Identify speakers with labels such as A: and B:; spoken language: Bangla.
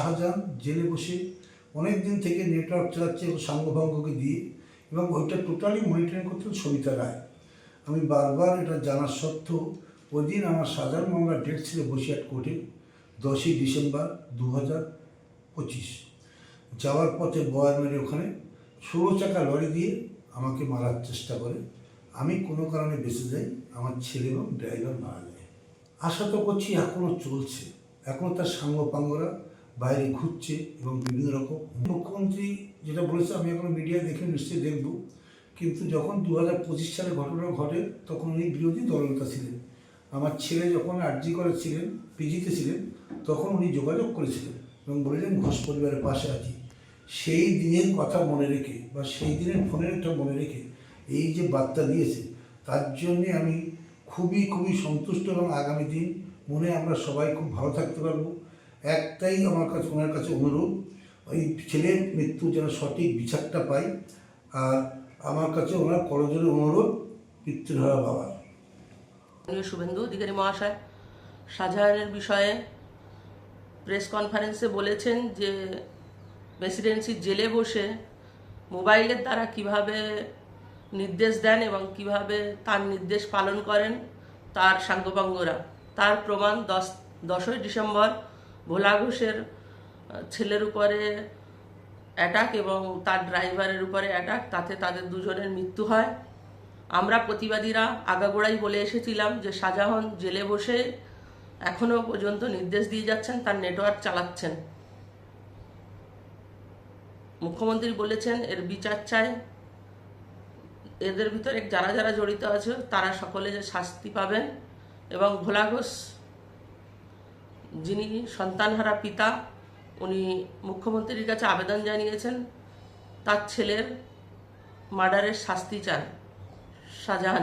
A: শাহজাহান জেলে বসে অনেক দিন থেকে নেটওয়ার্ক চালাচ্ছে সাঙ্গভঙ্গকে দিয়ে, এবং ওইটা টোটালি মনিটরিং করতেন সবিতা রায়। আমি বারবার এটা জানার সত্ত্বেও ওই দিন আমার সাধারণ মামলার ডেট ছিল বসিরহাট কোর্টে 10ই ডিসেম্বর 2025। যাওয়ার পথে বয়ার মেরে ওখানে 16 চাকা লরি দিয়ে আমাকে মারার চেষ্টা করে। আমি কোনো কারণে বেঁচে যাই, আমার ছেলে এবং ড্রাইভার মারা যায়। আশা তো করছি এখনও চলছে, এখনও তার সাঙ্গপাঙ্গরা বাইরে ঘুরছে এবং বিভিন্ন রকম। মুখ্যমন্ত্রী যেটা বলেছে আমি এখনও মিডিয়া দেখে নিশ্চয়ই দেখব, কিন্তু যখন 2025 সালে ঘটনা ঘটে তখন উনি বিরোধী দলনেতা ছিলেন। আমার ছেলে যখন আরজি করেছিলেন, পিজিতে ছিলেন, তখন উনি যোগাযোগ করেছিলেন এবং বললেন ঘোষ পরিবারের পাশে আছি। সেই দিনের কথা মনে রেখে বা সেই দিনের ফোনের একটা মনে রেখে এই যে বার্তা দিয়েছে, তার জন্যে আমি খুবই খুবই সন্তুষ্ট এবং আগামী দিন মনে আমরা সবাই খুব ভালো থাকতে পারবো। একটাই আমার কাছে ওনার কাছে অনুরোধ, ওই ছেলের মৃত্যু যেন সঠিক বিচারটা পাই। আর আমার কাছে ওনার করজোড়ে অনুরোধ পিতৃহারা বাবার।
B: শুভেন্দু অধিকারী মহাশয় শাহজাহানের বিষয়ে প্রেস কনফারেন্সে বলেছেন যে প্রেসিডেন্সির জেলে বসে মোবাইলের দ্বারা কিভাবে নির্দেশ দেন এবং কিভাবে তার নির্দেশ পালন করেন তার সাঙ্গপাঙ্গরা, তার প্রমাণ 10ই ডিসেম্বর ভোলা ঘোষের ছেলের উপরে অ্যাটাক এবং তার ড্রাইভারের উপরে অ্যাটাক, তাতে তাদের দুজনের মৃত্যু হয়। আমরা প্রতিবাদীরা আগাগোড়াই বলে এসেছিলাম যে শাহজাহান জেলে বসে এখনও পর্যন্ত নির্দেশ দিয়ে যাচ্ছেন, তার নেটওয়ার্ক চালাচ্ছেন। মুখ্যমন্ত্রী বলেছেন এর বিচার চাই, এদের ভিতরে যারা যারা জড়িত আছে তারা সকলে যে শাস্তি পাবেন। এবং ভোলা ঘোষ যিনি সন্তানহারা পিতা, উনি মুখ্যমন্ত্রীর কাছে আবেদন জানিয়েছেন তার ছেলের মার্ডারের শাস্তি চান শাহজাহানের।